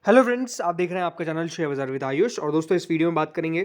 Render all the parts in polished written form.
Hello friends, आप देख रहे हैं आपका चैनल शेयर बाजार विद आयुष। और दोस्तों, इस वीडियो में बात करेंगे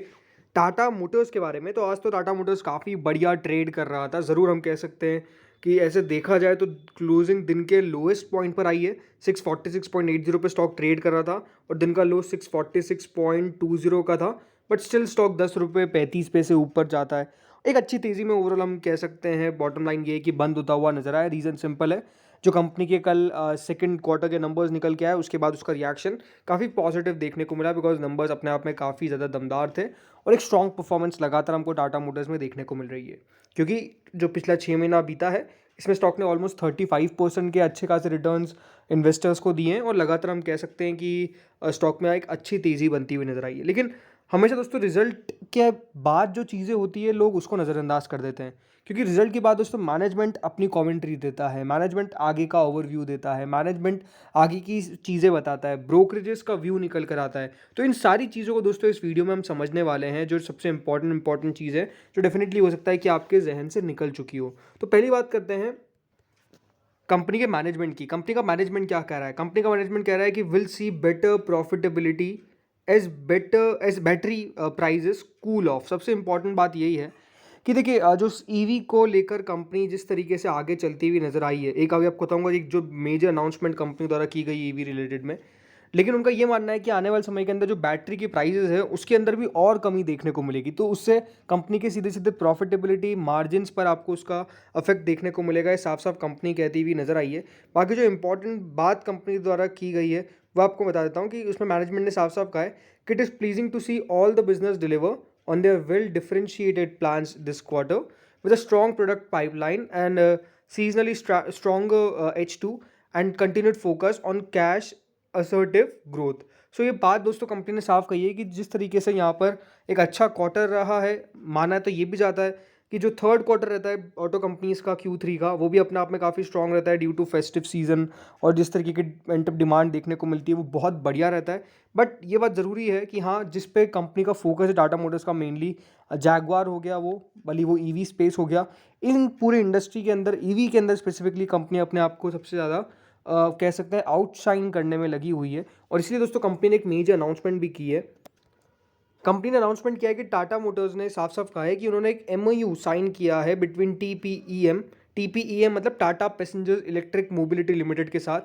टाटा मोटर्स के बारे में। तो आज तो टाटा मोटर्स काफ़ी बढ़िया ट्रेड कर रहा था, ज़रूर हम कह सकते हैं कि ऐसे देखा जाए तो क्लोजिंग दिन के लोएस्ट पॉइंट पर आई है। 646.80 पे स्टॉक ट्रेड कर रहा था और दिन का लो 646.20 का था। बट स्टिल स्टॉक 10 रुपये 35 पैसे ऊपर जाता है। एक अच्छी तेज़ी में ओवरऑल हम कह सकते हैं। बॉटम लाइन ये है कि बंद होता हुआ नजर आया। रीज़न सिंपल है, जो कंपनी के कल सेकंड क्वार्टर के नंबर्स निकल के आए, उसके बाद उसका रिएक्शन काफ़ी पॉजिटिव देखने को मिला, बिकॉज नंबर्स अपने आप में काफ़ी ज़्यादा दमदार थे और एक स्ट्रॉन्ग परफॉर्मेंस लगातार हमको टाटा मोटर्स में देखने को मिल रही है। क्योंकि जो पिछला 6 महीना बीता है, इसमें स्टॉक ने ऑलमोस्ट 35% के अच्छे खासे रिटर्न्स इन्वेस्टर्स को दिए हैं और लगातार हम कह सकते हैं कि स्टॉक में एक अच्छी तेज़ी बनती हुई नजर आई है। लेकिन हमेशा दोस्तों रिजल्ट के बाद जो चीज़ें होती है, लोग उसको नज़रअंदाज कर देते हैं। क्योंकि रिजल्ट के बाद दोस्तों मैनेजमेंट अपनी कमेंट्री देता है, मैनेजमेंट आगे का ओवरव्यू देता है, मैनेजमेंट आगे की चीज़ें बताता है, ब्रोकरेजेस का व्यू निकल कर आता है। तो इन सारी चीज़ों को दोस्तों इस वीडियो में हम समझने वाले हैं, जो सबसे इंपॉर्टेंट चीज़ है, जो डेफिनेटली हो सकता है कि आपके जहन से निकल चुकी हो। तो पहली बात करते हैं कंपनी के मैनेजमेंट की। कंपनी का मैनेजमेंट क्या कह रहा है? कंपनी का मैनेजमेंट कह रहा है कि will see better profitability as battery prices cool off. सबसे इंपॉर्टेंट बात यही है कि देखिए, जो ईवी को लेकर कंपनी जिस तरीके से आगे चलती हुई नजर आई है, एक अभी आपको बताऊंगा एक जो मेजर अनाउंसमेंट कंपनी द्वारा की गई ईवी रिलेटेड में। लेकिन उनका ये मानना है कि आने वाले समय के अंदर जो बैटरी की प्राइसेस है, उसके अंदर भी और कमी देखने को मिलेगी। तो उससे कंपनी के सीधे सीधे प्रॉफिटेबिलिटी मार्जिन्स पर आपको उसका इफेक्ट देखने को मिलेगा। ये साफ साफ कंपनी कहती हुई नजर आई है। बाकी जो इंपॉर्टेंट बात कंपनी द्वारा की गई है, वो आपको बता देता हूँ कि उसमें मैनेजमेंट ने साफ साफ कहा है कि it is pleasing to see all the business deliver on their well differentiated plans this quarter with a strong product pipeline and seasonally stronger H2 and continued focus on cash assertive growth। सो ये बात दोस्तों company ने साफ कही है कि जिस तरीके से यहाँ पर एक अच्छा क्वार्टर रहा है, माना है तो ये भी जाता है कि जो थर्ड क्वार्टर रहता है ऑटो कंपनीज का Q3 का, वो भी अपने आप में काफ़ी स्ट्रॉन्ग रहता है ड्यू टू फेस्टिव सीजन। और जिस तरीके की पेंटअप डिमांड देखने को मिलती है, वो बहुत बढ़िया रहता है। बट ये बात ज़रूरी है कि हाँ, जिस पे कंपनी का फोकस है टाटा मोटर्स का मेनली, जैगवार हो गया, वो भले वो ईवी स्पेस हो गया, इन पूरे इंडस्ट्री के अंदर ईवी के अंदर स्पेसिफिकली कंपनी अपने आप को सबसे ज़्यादा कह सकते हैं आउटशाइन करने में लगी हुई है। और इसलिए दोस्तों कंपनी ने एक मेजर अनाउंसमेंट भी की है। कंपनी ने अनाउंसमेंट किया है कि टाटा मोटर्स ने साफ साफ कहा है कि उन्होंने एक MOU साइन किया है बिटवीन TPEM मतलब Tata passenger electric mobility limited के साथ,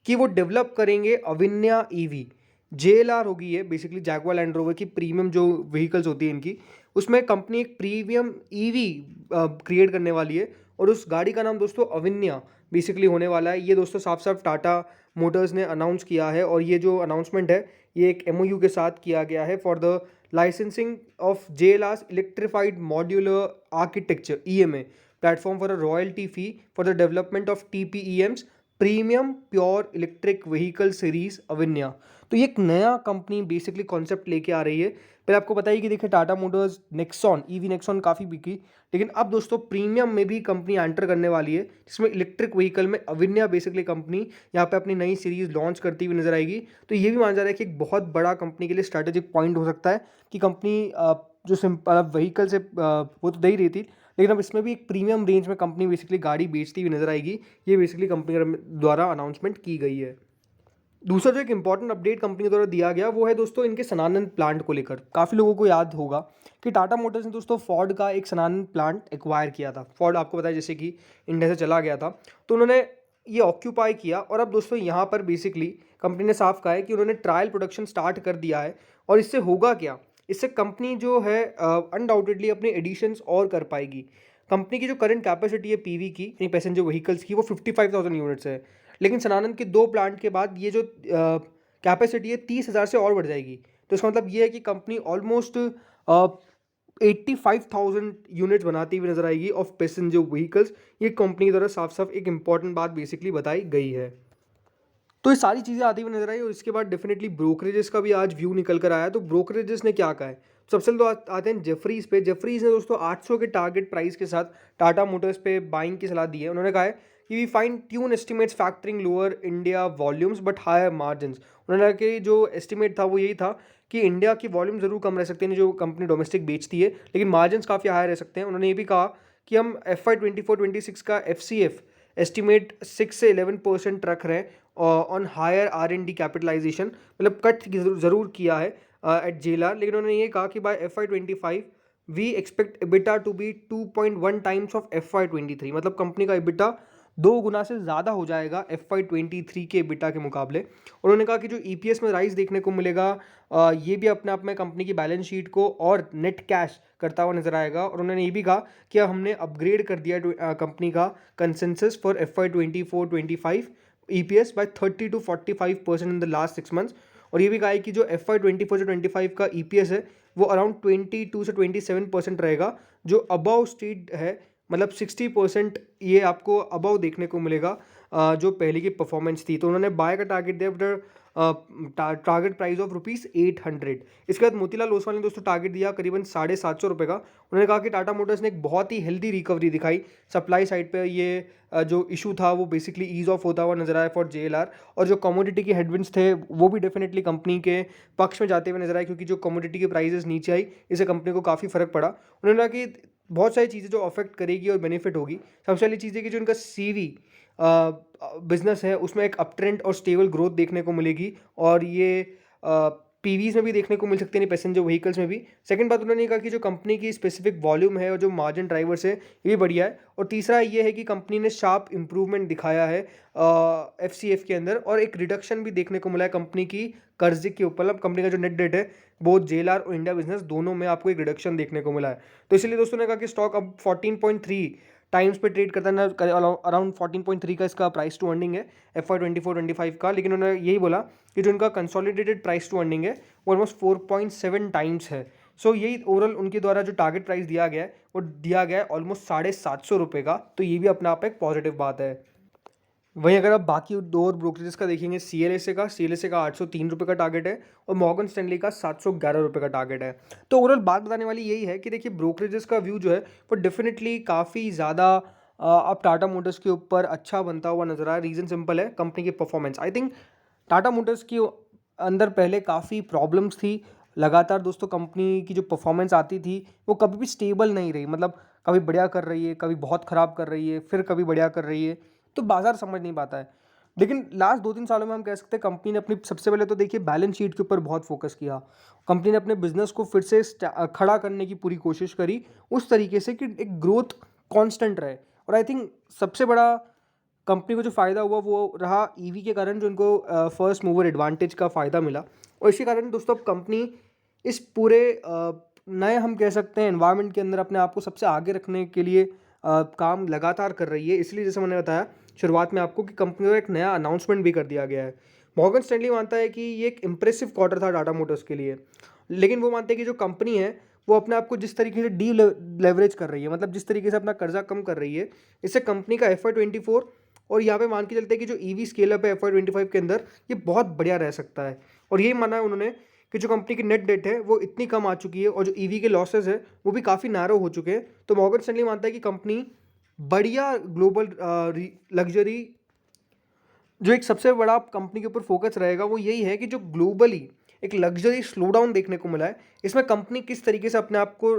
कि वो डेवलप करेंगे अविन्या ईवी। JLR होगी ये बेसिकली जैगवार लैंड रोवर की प्रीमियम जो व्हीकल्स होती है इनकी, उसमें कंपनी एक प्रीमियम ईवी क्रिएट करने वाली है और उस गाड़ी का नाम दोस्तों अविन्या बेसिकली होने वाला है। ये दोस्तों साफ साफ टाटा मोटर्स ने अनाउंस किया है और ये जो अनाउंसमेंट है, ये एक MOU के साथ किया गया है for the licensing of JLR's electrified modular architecture EMA platform for a royalty fee for the development of TPEM's premium pure electric vehicle series Avinya. तो ये एक नया कंपनी बेसिकली कॉन्सेप्ट लेके आ रही है। पहले आपको बताइए कि देखिए Tata Motors Nexon EV Nexon काफ़ी बिकी, लेकिन अब दोस्तों प्रीमियम में भी कंपनी एंटर करने वाली है, जिसमें इलेक्ट्रिक व्हीकल में अविन्या बेसिकली कंपनी यहाँ पे अपनी नई सीरीज लॉन्च करती हुई नजर आएगी। तो ये भी माना जा रहा है कि एक बहुत बड़ा कंपनी के लिए स्ट्रैटेजिक पॉइंट हो सकता है कि कंपनी जो सिंपल व्हीकल से वो तो दे ही रही थी, लेकिन अब इसमें भी एक प्रीमियम रेंज में कंपनी बेसिकली गाड़ी बेचती हुई नजर आएगी। ये बेसिकली कंपनी द्वारा अनाउंसमेंट की गई है। दूसरा जो एक इंपॉर्टेंट अपडेट कंपनी द्वारा दिया गया, वो है दोस्तों इनके सनातन प्लांट को लेकर। काफ़ी लोगों को याद होगा कि टाटा मोटर्स ने दोस्तों फोर्ड का एक सनातन प्लांट एक्वायर किया था। फोर्ड आपको पता है जैसे कि इंडिया से चला गया था, तो उन्होंने ये ऑक्यूपाई किया और अब दोस्तों यहाँ पर बेसिकली कंपनी ने साफ कहा है कि उन्होंने ट्रायल प्रोडक्शन स्टार्ट कर दिया है। और इससे होगा क्या? इससे कंपनी जो है अनडाउटेडली अपने एडिशंस और कर पाएगी। कंपनी की जो करंट कैपेसिटी है PV की, पैसेंजर व्हीकल्स की, वो 55,000 यूनिट्स है। लेकिन सनातन के 2 प्लांट के बाद ये जो कैपेसिटी है 30,000 से और बढ़ जाएगी। तो इसका मतलब ये है कि कंपनी ऑलमोस्ट 85,000 यूनिट्स बनाती हुई नजर आएगी ऑफ पैसेंजर व्हीकल्स। ये कंपनी द्वारा साफ साफ एक इंपॉर्टेंट बात बेसिकली बताई गई है। तो ये सारी चीज़ें आती हुई नजर आई और इसके बाद डेफिनेटली ब्रोकरेजेस का भी आज व्यू निकल कर आया। तो ब्रोकरेजेस ने क्या कहा है? सबसे पहले तो आते हैं जेफरीज पे। जेफरीज ने दोस्तों 800 के टारगेट प्राइस के साथ टाटा मोटर्स पे बाइंग की सलाह दी है। उन्होंने कहा है कि we fine tune estimates factoring lower India volumes but higher margin. उन्होंने कहा कि जो एस्टिमेट था वो यही था कि इंडिया की वॉल्यूम जरूर कम रह सकते हैं जो कंपनी डोमेस्टिक बेचती है, लेकिन मार्जिन काफ़ी हाई रह सकते हैं। उन्होंने ये भी कहा कि हम FY 24-26 का FCF एस्टिमेट 6 से 11% रख रहे हैं ऑन हायर R&D कैपिटलाइजेशन, मतलब कट ज़रूर किया है एट JLR। लेकिन उन्होंने ये कहा कि by FY25 we expect EBITDA to be 2.1 times of FY23, मतलब कंपनी का EBITDA 2 गुना से ज़्यादा हो जाएगा FY23 के EBITDA के मुकाबले। उन्होंने कहा कि जो EPS में राइज देखने को मिलेगा ये भी अपने आप में कंपनी की बैलेंस शीट को और नेट कैश करता हुआ नजर आएगा। और उन्होंने ये भी कहा कि हमने अपग्रेड कर दिया कंपनी का consensus for FY24-25 EPS by 30 to 45% in the last 6 months. और ये भी कहा है कि जो FY24 से 25 का EPS है वो अराउंड 22 से 27% रहेगा, जो अबव स्ट्रीट है, मतलब 60% ये आपको अबव देखने को मिलेगा जो पहले की परफॉर्मेंस थी। तो उन्होंने बाय का टारगेट दिया टारगेट प्राइस ऑफ ₹800। इसके बाद मोतीलाल ओसवाल ने दोस्तों टारगेट दिया करीबन 750 का। उन्होंने कहा कि टाटा मोटर्स ने एक बहुत ही हेल्दी रिकवरी दिखाई सप्लाई साइड पे। ये जो इशू था वो बेसिकली ईज ऑफ होता हुआ नजर आया फॉर JLR, और जो कमोडिटी के हेडविंड्स थे वो भी डेफिनेटली कंपनी के पक्ष में जाते हुए नजर आए, क्योंकि जो कमोडिटी के प्राइसेस नीचे आई इससे कंपनी को काफ़ी फर्क पड़ा। उन्होंने कहा कि बहुत सारी चीज़ें जो अफेक्ट करेगी और बेनिफिट होगी। सबसे पहली चीज़ है कि जो इनका CV बिजनेस है उसमें एक अप ट्रेंड और स्टेबल ग्रोथ देखने को मिलेगी, और ये PVs में भी देखने को मिल सकते हैं, पैसेंजर व्हीकल्स में भी। सेकंड बात उन्होंने कहा कि जो कंपनी की स्पेसिफिक वॉल्यूम है और जो मार्जिन ड्राइवर्स है ये भी बढ़िया है। और तीसरा ये है कि कंपनी ने शार्प इंप्रूवमेंट दिखाया है FCF के अंदर, और एक रिडक्शन भी देखने को मिला है कंपनी की कर्जे के ऊपर। मतलब कंपनी का जो नेट डेट है बोथ JLR और इंडिया बिजनेस दोनों में आपको एक रिडक्शन देखने को मिला है। तो इसलिए दोस्तों ने कहा कि स्टॉक अब 14.3 टाइम्स पे ट्रेड करता है, अराउंड 14.3 का इसका प्राइस टू अर्निंग है FY24-25 का। लेकिन उन्होंने यही बोला कि जो उनका कंसोलिडेटेड प्राइस टू अर्निंग है वो ऑलमोस्ट 4.7 टाइम्स है। सो यही ओवरऑल उनके द्वारा जो टारगेट प्राइस दिया गया है वो दिया गया है ऑलमोस्ट ₹750 का। तो ये भी अपना आप एक पॉजिटिव बात है। वहीं अगर आप बाकी दो और ब्रोकरेजेस का देखेंगे, CLSA का ₹803 का टारगेट है और मॉर्गन स्टैनली का ₹711 का टारगेट है। तो ओवरऑल बात बताने वाली यही है कि देखिए ब्रोकरेजेस का व्यू जो है वो डेफिनेटली काफ़ी ज़्यादा अब टाटा मोटर्स के ऊपर अच्छा बनता हुआ नजर आ रहा है। रीज़न सिंपल है, कंपनी की performance. I think Tata Motors की अंदर पहले काफ़ी प्रॉब्लम्स थी। लगातार दोस्तों कंपनी की जो परफॉर्मेंस आती थी वो कभी भी स्टेबल नहीं रही, मतलब कभी बढ़िया कर रही है, कभी बहुत ख़राब कर रही है, फिर कभी बढ़िया कर रही है, तो बाजार समझ नहीं पाता है। लेकिन लास्ट 2-3 सालों में हम कह सकते हैं कंपनी ने अपनी सबसे पहले तो देखिए बैलेंस शीट के ऊपर बहुत फोकस किया। कंपनी ने अपने बिजनेस को फिर से खड़ा करने की पूरी कोशिश करी उस तरीके से कि एक ग्रोथ कांस्टेंट रहे। और आई थिंक सबसे बड़ा कंपनी को जो फ़ायदा हुआ वो रहा EV के कारण, जो उनको फर्स्ट मूवर एडवांटेज का फ़ायदा मिला। और इसी कारण दोस्तों अब कंपनी इस पूरे नए हम कह सकते हैं एनवायरनमेंट के अंदर अपने आप को सबसे आगे रखने के लिए काम लगातार कर रही है। इसलिए जैसे मैंने बताया शुरुआत में आपको कि कंपनी को एक नया अनाउंसमेंट भी कर दिया गया है। मॉर्गन स्टैनली मानता है कि ये एक इम्प्रेसिव क्वार्टर था टाटा मोटर्स के लिए, लेकिन वो मानते हैं कि जो कंपनी है वो अपने आप को जिस तरीके से डी लेवरेज कर रही है, मतलब जिस तरीके से अपना कर्जा कम कर रही है, इससे कंपनी का FY24 और यहाँ पे मान के चलते हैं कि जो EV स्केल अप है FY25 के अंदर ये बहुत बढ़िया रह सकता है। और यही माना है उन्होंने कि जो कंपनी की नेट डेट है वो इतनी कम आ चुकी है और जो EV के लॉसेज है वो भी काफ़ी नैरो हो चुके हैं। तो मॉर्गन स्टैनली मानता है कि कंपनी बढ़िया ग्लोबल लग्जरी, जो एक सबसे बड़ा कंपनी के ऊपर फोकस रहेगा वो यही है कि जो ग्लोबली एक लग्जरी स्लो डाउन देखने को मिला है, इसमें कंपनी किस तरीके से अपने आप को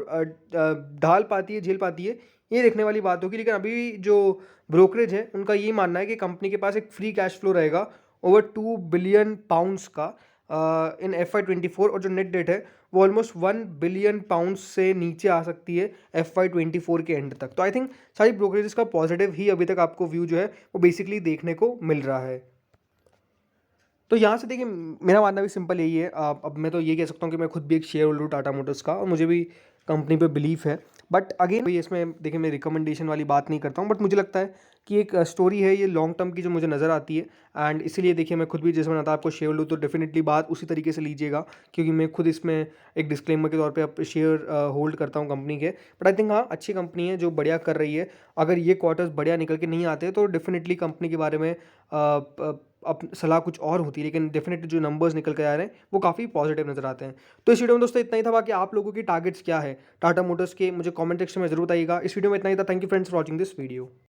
ढाल पाती है, झेल पाती है, ये देखने वाली बात होगी। लेकिन अभी जो ब्रोकरेज है उनका यही मानना है कि कंपनी के पास एक फ्री कैश फ्लो रहेगा ओवर £2 बिलियन का इन FY24, और जो नेट डेट है वो ऑलमोस्ट £1 बिलियन से नीचे आ सकती है FY24 के एंड तक। तो आई थिंक सारी ब्रोकरेजेस का पॉजिटिव ही अभी तक आपको व्यू जो है वो बेसिकली देखने को मिल रहा है। तो यहाँ से देखिए मेरा मानना भी सिंपल यही है। अब मैं तो ये कह सकता हूँ कि मैं खुद भी एक शेयर होल्डर हूँ टाटा मोटर्स का और मुझे भी कंपनी पे बिलीफ है। बट अगेन भाई इसमें देखिए मैं रिकमेंडेशन वाली बात नहीं करता हूँ, बट मुझे लगता है कि एक स्टोरी है ये लॉन्ग टर्म की जो मुझे नज़र आती है। एंड इसीलिए देखिए मैं खुद भी जैसे मैंने बताया आपको शेयर होल्डर, तो डेफिनेटली बात उसी तरीके से लीजिएगा, क्योंकि मैं खुद इसमें एक डिस्क्लेमर के तौर पे अब शेयर होल्ड करता हूँ कंपनी के। बट आई थिंक हाँ अच्छी कंपनी है जो बढ़िया कर रही है। अगर ये क्वार्टर्स बढ़िया निकल के नहीं आते तो डेफिनेटली कंपनी के बारे में अब सलाह कुछ और होती है, लेकिन डेफिनेटली जो नंबर्स निकल के आ रहे हैं वो काफ़ी पॉजिटिव नजर आते हैं। तो इस वीडियो में दोस्तों इतना ही था। बाकी आप लोगों की टारगेट्स क्या है टाटा मोटर्स के, मुझे कमेंट सेक्शन में जरूर बताइएगा। इस वीडियो में इतना ही था। Thank you friends for watching this video.